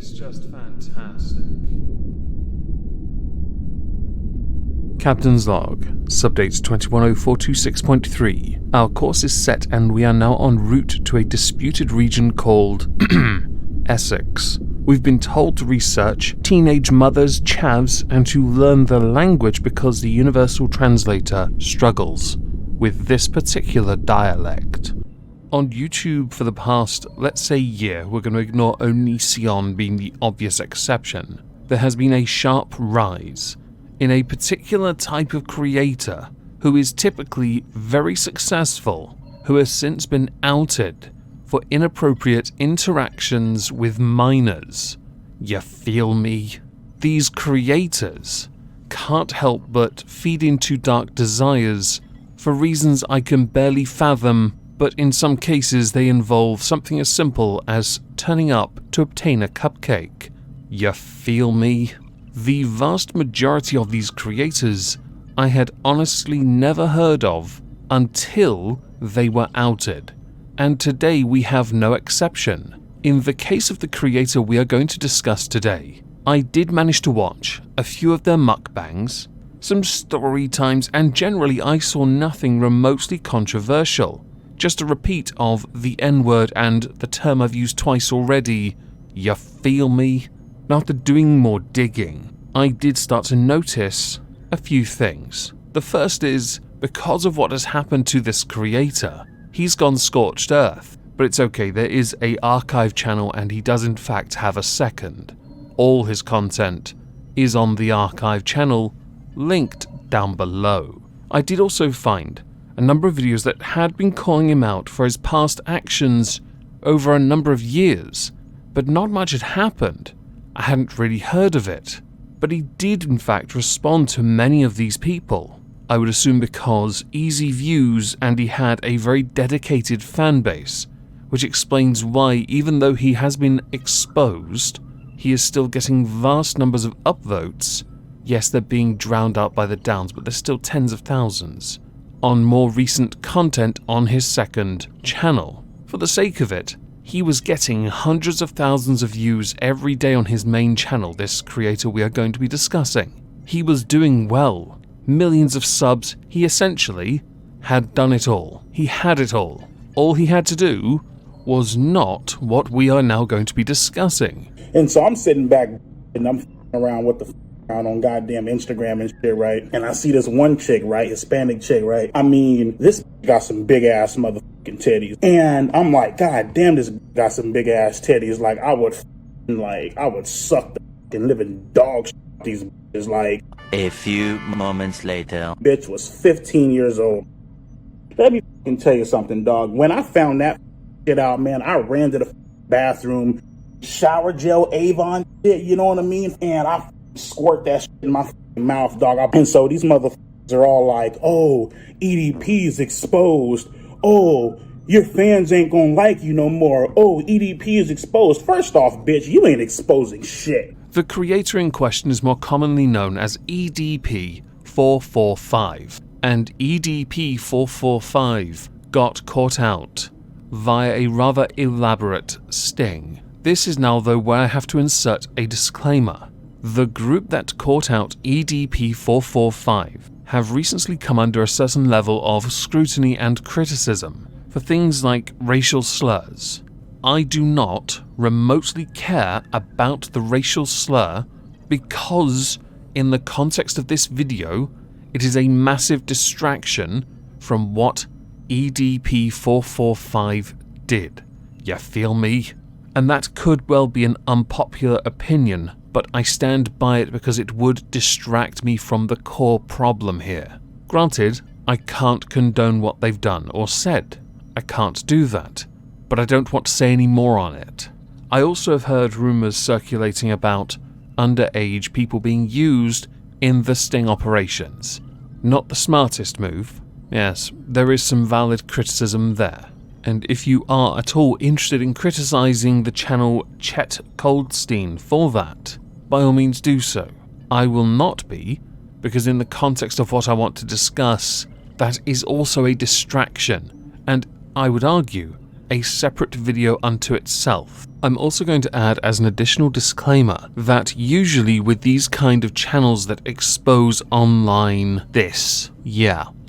is just fantastic. Captain's Log, Subdate 210426.3. Our course is set and we are now en route to a disputed region called Essex. We've been told to research teenage mothers' chavs and to learn the language because the universal translator struggles with this particular dialect. On YouTube for the past, let's say, year, we're going to ignore Onision being the obvious exception. There has been a sharp rise in a particular type of creator who is typically very successful, who has since been outed for inappropriate interactions with minors. You feel me? These creators can't help but feed into dark desires for reasons I can barely fathom, but in some cases they involve something as simple as turning up to obtain a cupcake. You feel me? The vast majority of these creators I had honestly never heard of until they were outed, and today we have no exception. In the case of the creator we are going to discuss today, I did manage to watch a few of their mukbangs, some story times, and generally I saw nothing remotely controversial. Just a repeat of the N-word and the term I've used twice already. You feel me? After doing more digging, I did start to notice a few things. The first is, because of what has happened to this creator, he's gone scorched earth. But it's okay, there is a archive channel and he does in fact have a second. All his content is on the archive channel, linked down below. I did also find a number of videos that had been calling him out for his past actions over a number of years, but not much had happened. I hadn't really heard of it, but he did in fact respond to many of these people. I would assume because easy views and he had a very dedicated fan base, which explains why even though he has been exposed, he is still getting vast numbers of upvotes. Yes, they're being drowned out by the downs, but there's still tens of thousands on more recent content on his second channel. For the sake of it, he was getting hundreds of thousands of views every day on his main channel, this creator we are going to be discussing. He was doing well, millions of subs, he essentially had done it all. He had it all. All he had to do was not what we are now going to be discussing. And so I'm sitting back and I'm around with the on goddamn Instagram and shit, right? And I see this one chick, right? Hispanic chick, right? I mean, this got some big ass motherfucking titties. And I'm like, God damn, this got some big ass titties. Like, I would suck the fucking living dog shit out these bitches. Like, a few moments later, bitch was 15 years old. Let me fucking tell you something, dog. When I found that shit out, man, I ran to the bathroom, shower gel, Avon shit, you know what I mean? And I squirt that shit in my mouth, dog. And so these motherfuckers are all like, oh, EDP's exposed. Oh, your fans ain't gonna like you no more. Oh, EDP is exposed. First off, bitch, you ain't exposing shit. The creator in question is more commonly known as EDP445, and EDP445 got caught out via a rather elaborate sting. This is now, though, where I have to insert a disclaimer. The group that caught out EDP445 have recently come under a certain level of scrutiny and criticism for things like racial slurs. I do not remotely care about the racial slur because, in the context of this video, it is a massive distraction from what EDP445 did. You feel me? And that could well be an unpopular opinion, but I stand by it because it would distract me from the core problem here. Granted, I can't condone what they've done or said. I can't do that, but I don't want to say any more on it. I also have heard rumours circulating about underage people being used in the sting operations. Not the smartest move. Yes, there is some valid criticism there. And if you are at all interested in criticising the channel Chet Coldstein for that, by all means do so. I will not be, because in the context of what I want to discuss, that is also a distraction, and I would argue, a separate video unto itself. I'm also going to add as an additional disclaimer that usually with these kind of channels that expose online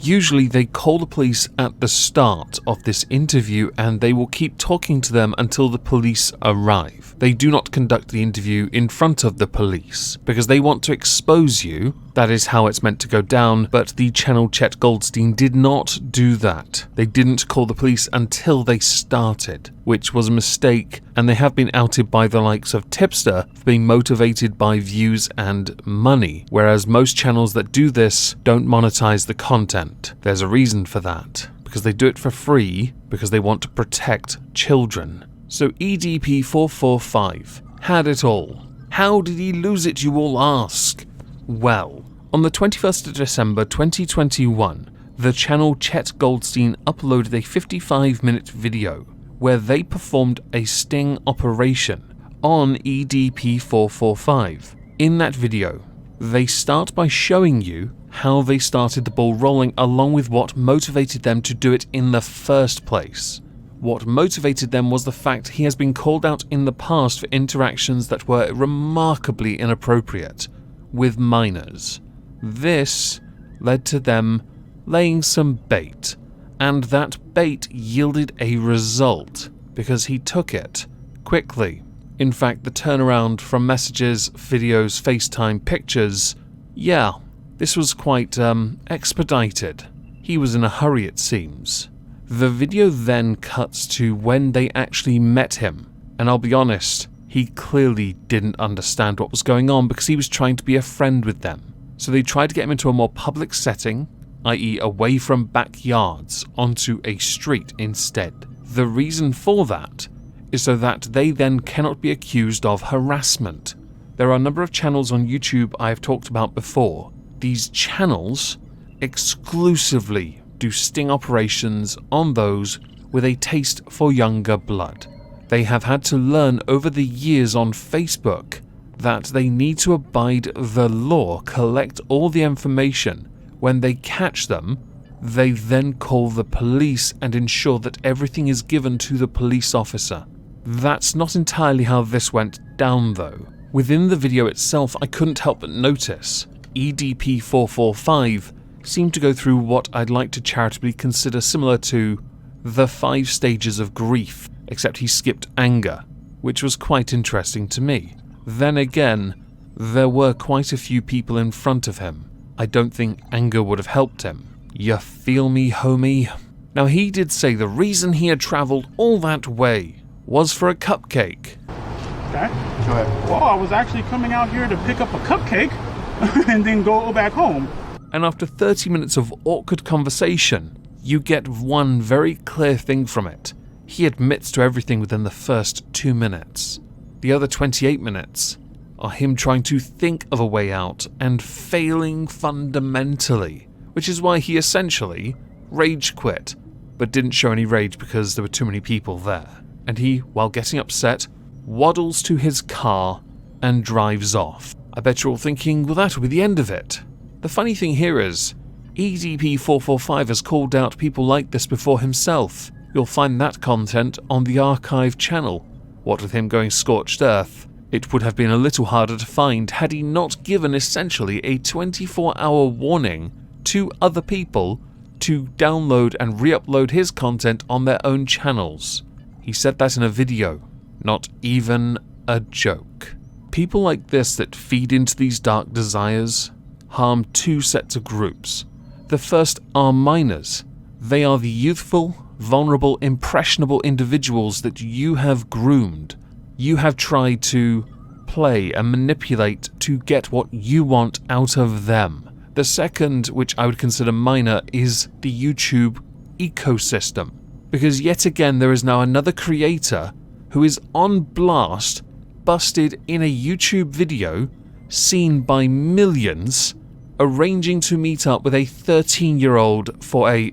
usually they call the police at the start of this interview and they will keep talking to them until the police arrive. They do not conduct the interview in front of the police because they want to expose you. That is how it's meant to go down, but the channel Chet Goldstein did not do that. They didn't call the police until they started, which was a mistake, and they have been outed by the likes of Tipster for being motivated by views and money, whereas most channels that do this don't monetize the content. There's a reason for that, because they do it for free, because they want to protect children. So EDP445 had it all. How did he lose it, you all ask? Well, on the 21st of December 2021, the channel Chet Goldstein uploaded a 55-minute video where they performed a sting operation on EDP445. In that video, they start by showing you how they started the ball rolling along with what motivated them to do it in the first place. What motivated them was the fact he has been called out in the past for interactions that were remarkably inappropriate with minors. This led to them laying some bait, and that bait yielded a result because he took it quickly. In fact, the turnaround from messages, videos, FaceTime, pictures, this was quite expedited. He was in a hurry, it seems. The video then cuts to when they actually met him, and I'll be honest, he clearly didn't understand what was going on because he was trying to be a friend with them. So they tried to get him into a more public setting, i.e. away from backyards, onto a street instead. The reason for that is so that they then cannot be accused of harassment. There are a number of channels on YouTube I have talked about before. These channels exclusively do sting operations on those with a taste for younger blood. They have had to learn over the years on Facebook that they need to abide the law, collect all the information. When they catch them, they then call the police and ensure that everything is given to the police officer. That's not entirely how this went down though. Within the video itself, I couldn't help but notice EDP445 seemed to go through what I'd like to charitably consider similar to the 5 stages of grief, except he skipped anger, which was quite interesting to me. Then again, there were quite a few people in front of him. I don't think anger would have helped him. You feel me, homie? Now he did say the reason he had travelled all that way was for a cupcake. Okay. Go ahead. Well, I was actually coming out here to pick up a cupcake and then go back home. And after 30 minutes of awkward conversation, you get one very clear thing from it. He admits to everything within the first 2 minutes. The other 28 minutes are him trying to think of a way out and failing fundamentally, which is why he essentially rage quit, but didn't show any rage because there were too many people there. And he, while getting upset, waddles to his car and drives off. I bet you're all thinking, well, that'll be the end of it. The funny thing here is, EDP445 has called out people like this before himself. You'll find that content on the archive channel. What with him going scorched earth, it would have been a little harder to find had he not given essentially a 24-hour warning to other people to download and re-upload his content on their own channels. He said that in a video, not even a joke. People like this that feed into these dark desires harm 2 sets of groups. The first are minors. They are the youthful, vulnerable, impressionable individuals that you have groomed. You have tried to play and manipulate to get what you want out of them. The second, which I would consider minor, is the YouTube ecosystem. Because yet again there is now another creator who is on blast, busted in a YouTube video, seen by millions, arranging to meet up with a 13-year-old for a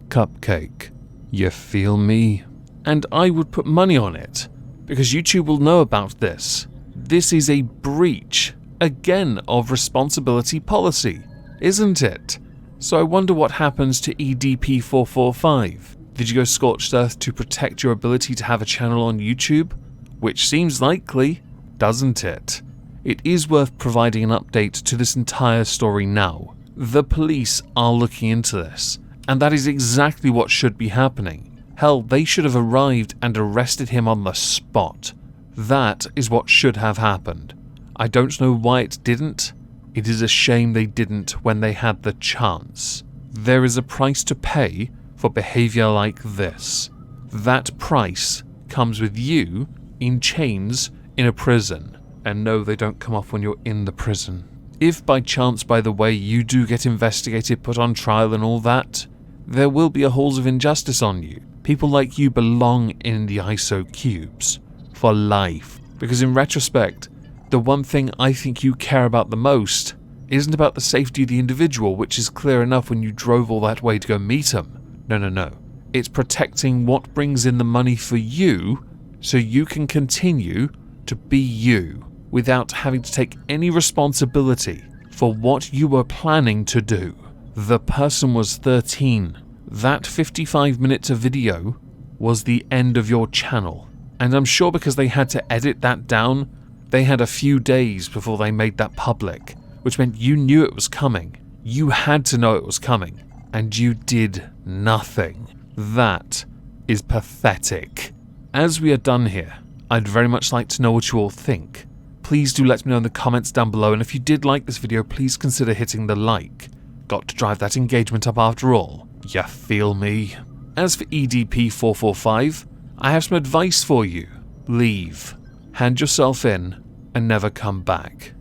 cupcake. You feel me? And I would put money on it, because YouTube will know about this. This is a breach, again, of responsibility policy, isn't it? So I wonder what happens to EDP445. Did you go scorched earth to protect your ability to have a channel on YouTube? Which seems likely, doesn't it? It is worth providing an update to this entire story now. The police are looking into this, and that is exactly what should be happening. Hell, they should have arrived and arrested him on the spot. That is what should have happened. I don't know why it didn't. It is a shame they didn't when they had the chance. There is a price to pay for behavior like this. That price comes with you in chains in a prison. And no, they don't come off when you're in the prison. If by chance, by the way, you do get investigated, put on trial and all that, there will be a halls of injustice on you. People like you belong in the ISO cubes for life. Because in retrospect, the one thing I think you care about the most isn't about the safety of the individual, which is clear enough when you drove all that way to go meet him. No. It's protecting what brings in the money for you so you can continue to be you without having to take any responsibility for what you were planning to do. The person was 13. That 55 minutes of video was the end of your channel. And I'm sure because they had to edit that down, they had a few days before they made that public, which meant you knew it was coming. You had to know it was coming. And you did nothing. That is pathetic. As we are done here, I'd very much like to know what you all think. Please do let me know in the comments down below, and if you did like this video, please consider hitting the like. Got to drive that engagement up after all. Ya feel me? As for EDP445, I have some advice for you. Leave. Hand yourself in, and never come back.